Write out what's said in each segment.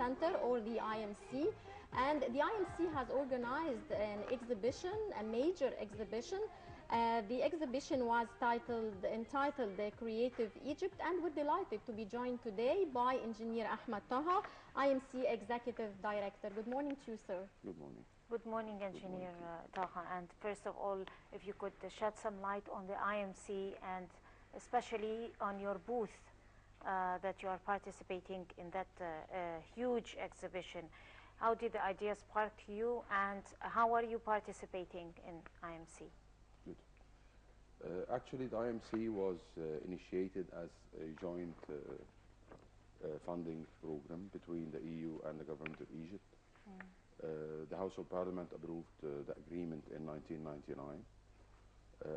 Center, or the IMC. And the IMC has organized an exhibition, a major exhibition. The exhibition was entitled The Creative Egypt, and we're delighted to be joined today by Engineer Ahmed Taha, IMC Executive Director. Good morning to you, sir. Good morning. Good morning, Engineer Taha. And first of all, if you could shed some light on the IMC and especially on your booth that you are participating in that huge exhibition. How did the idea spark you, and how are you participating in IMC? Good. Actually, the IMC was initiated as a joint funding program between the EU and the government of Egypt. The House of Parliament approved the agreement in 1999.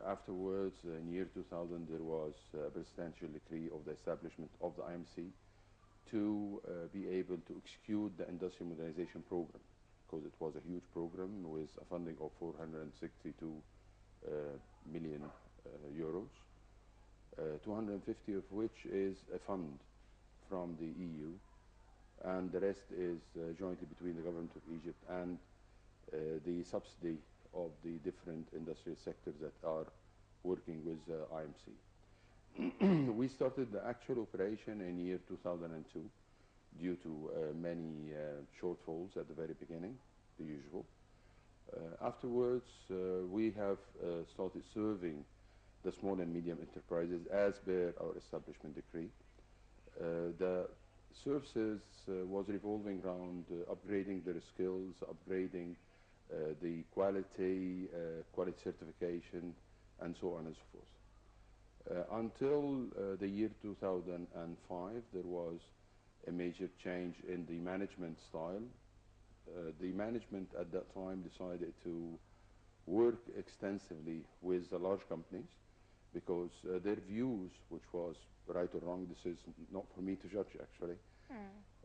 Afterwards, in year 2000, there was a presidential decree of the establishment of the IMC to be able to execute the industrial modernization program, because it was a huge program with a funding of 462 million euros, 250 of which is a fund from the EU, and the rest is jointly between the government of Egypt and the subsidy of the different industrial sectors that are working with IMC. We started the actual operation in year 2002 due to many shortfalls at the very beginning, the usual. Afterwards, we have started serving the small and medium enterprises as per our establishment decree. The services was revolving around upgrading their skills, upgrading the quality certification, and so on and so forth. Until the year 2005, there was a major change in the management style. The management at that time decided to work extensively with the large companies because their views, which was right or wrong, this is not for me to judge actually,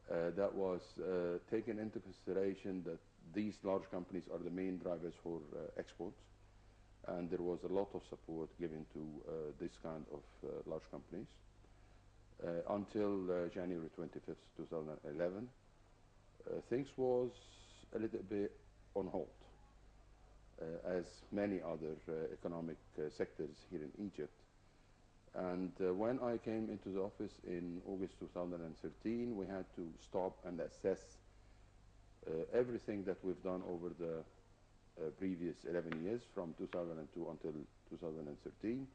that was taken into consideration that these large companies are the main drivers for exports, and there was a lot of support given to this kind of large companies until January 25th, 2011. Things was a little bit on hold, as many other economic sectors here in Egypt. And when I came into the office in August 2013, we had to stop and assess everything that we've done over the previous 11 years, from 2002 until 2013.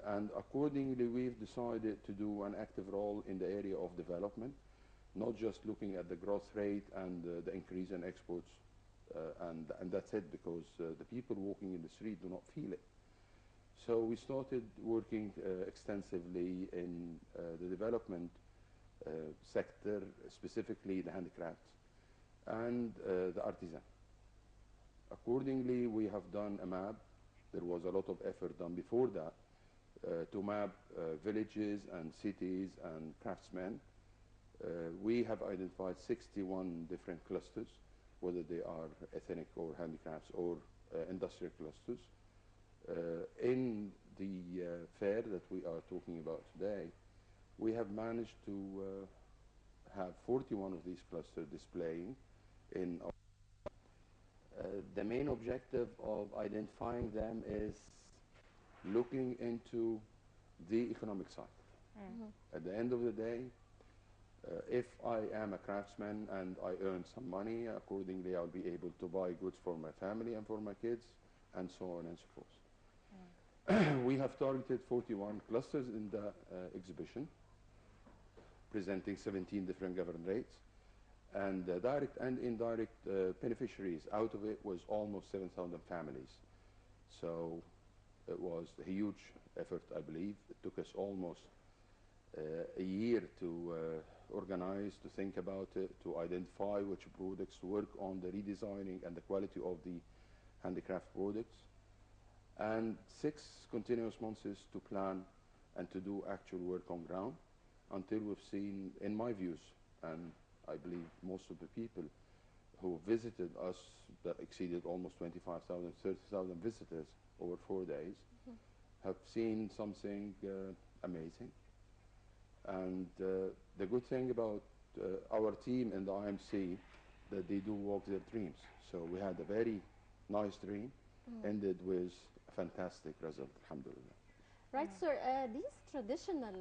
And accordingly, we've decided to do an active role in the area of development, not just looking at the growth rate and the increase in exports, and that's it, because the people walking in the street do not feel it. So we started working extensively in the development sector, specifically the handicrafts and the artisan. Accordingly, we have done a map. There was a lot of effort done before that to map villages and cities and craftsmen. We have identified 61 different clusters, whether they are ethnic or handicrafts or industrial clusters. In the fair that we are talking about today, we have managed to have 41 of these clusters displaying in our the main objective of identifying them is looking into the economic side. At the end of the day, if I am a craftsman and I earn some money, accordingly I'll be able to buy goods for my family and for my kids, and so on and so forth. We have targeted 41 clusters in the exhibition, presenting 17 different government rates, and direct and indirect beneficiaries. Out of it was almost 7,000 families. So it was a huge effort, I believe. It took us almost a year to organize, to think about it, to identify which products to work on, the redesigning and the quality of the handicraft products, and 6 continuous months to plan and to do actual work on ground until we've seen, in my views, and I believe most of the people who visited us, that exceeded almost 25,000, 30,000 visitors over 4 days, have seen something amazing. And the good thing about our team in the IMC that they do walk their dreams. So we had a very nice dream, ended with a fantastic result, alhamdulillah. Right, sir. These traditional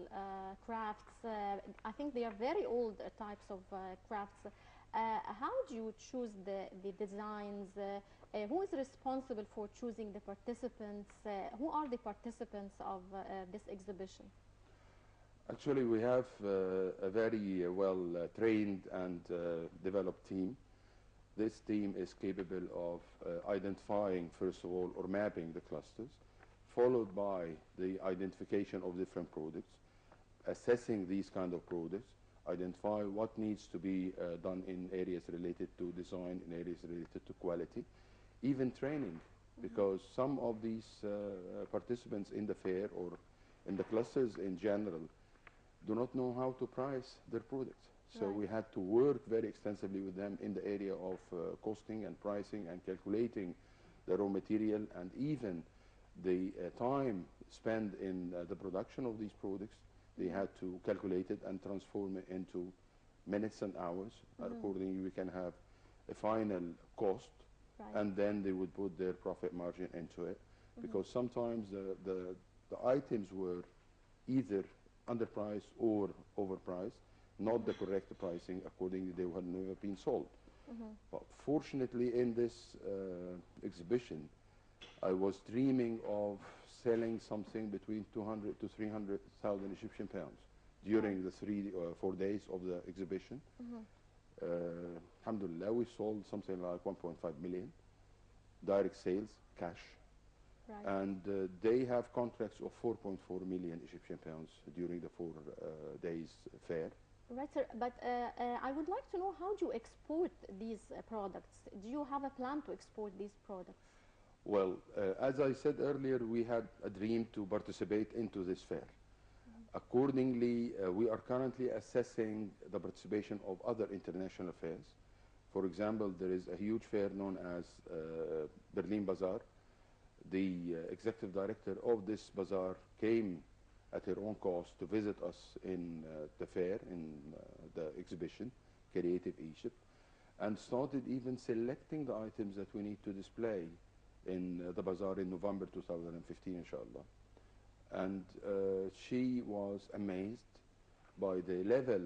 crafts, I think they are very old types of crafts. How do you choose the designs? Who is responsible for choosing the participants? Who are the participants of this exhibition? Actually, we have a very well trained and developed team. This team is capable of identifying, first of all, or mapping the clusters, followed by the identification of different products, assessing these kind of products, identify what needs to be done in areas related to design, in areas related to quality, even training, because some of these participants in the fair or in the clusters in general do not know how to price their products. So Right. we had to work very extensively with them in the area of costing and pricing and calculating the raw material and even the time spent in the production of these products. They had to calculate it and transform it into minutes and hours. Accordingly, we can have a final cost, Right. and then they would put their profit margin into it. Because sometimes the items were either underpriced or overpriced, not the correct pricing. Accordingly, they had never been sold. But fortunately, in this exhibition, I was dreaming of selling something between 200 to 300,000 Egyptian pounds during the 3 or 4 days of the exhibition. Alhamdulillah, we sold something like 1.5 million direct sales, cash. Right. And they have contracts of 4.4 million Egyptian pounds during the 4 days fair. Right, sir. But I would like to know, how do you export these products? Do you have a plan to export these products? Well, as I said earlier, we had a dream to participate into this fair. Accordingly, we are currently assessing the participation of other international fairs. For example, there is a huge fair known as Berlin Bazaar. The executive director of this bazaar came at her own cost to visit us in the fair, in the exhibition, Creative Egypt, and started even selecting the items that we need to display in the bazaar in November 2015, inshallah. And she was amazed by the level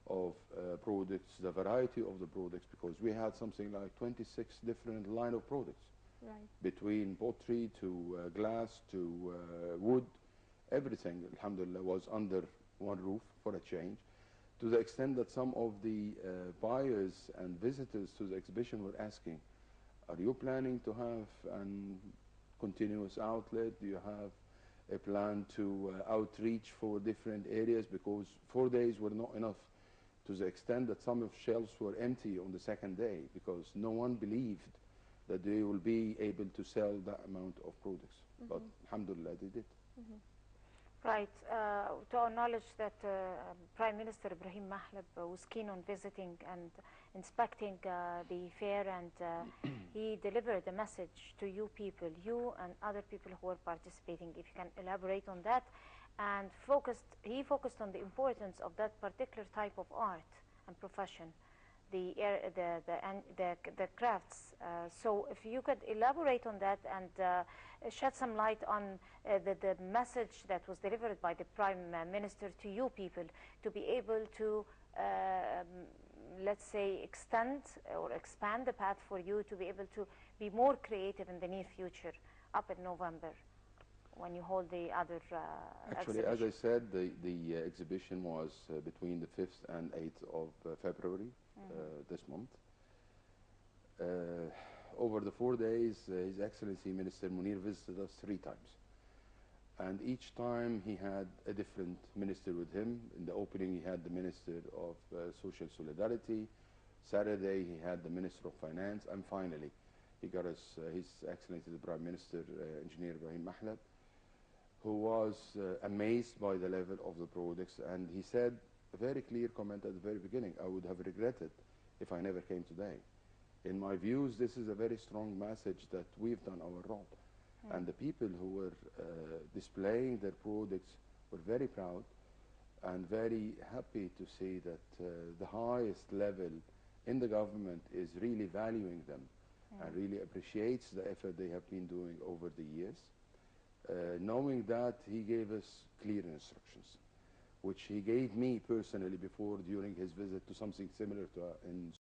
of products, the variety of the products, because we had something like 26 different line of products. Right. Between pottery to glass to wood, everything, alhamdulillah, was under one roof for a change, to the extent that some of the buyers and visitors to the exhibition were asking, are you planning to have a continuous outlet? Do you have a plan to outreach for different areas? Because 4 days were not enough, to the extent that some of shelves were empty on the second day, because no one believed that they will be able to sell that amount of products. But alhamdulillah, they did. Right. To our knowledge that Prime Minister Ibrahim Mahlab was keen on visiting and inspecting the fair, and he delivered a message to you people, you and other people who were participating. If you can elaborate on that, and he focused on the importance of that particular type of art and profession, the crafts. So if you could elaborate on that and shed some light on the message that was delivered by the Prime Minister to you people, to be able to, let's say, extend or expand the path for you to be able to be more creative in the near future, up in November, when you hold the other Actually, exhibition. as I said, the exhibition was between the 5th and 8th of February this month. Over the 4 days, His Excellency Minister Munir visited us 3 times. And each time he had a different minister with him. In the opening, he had the Minister of Social Solidarity. Saturday, he had the Minister of Finance. And finally, he got us His Excellency the Prime Minister, Engineer Ibrahim Mahlab, who was amazed by the level of the products. And he said a very clear comment at the very beginning: I would have regretted if I never came today. In my views, this is a very strong message that we've done our role. And the people who were displaying their products were very proud. and very happy to see that the highest level in the government is really valuing them and really appreciates the effort they have been doing over the years. Knowing that, he gave us clear instructions, which he gave me personally before during his visit to something similar to in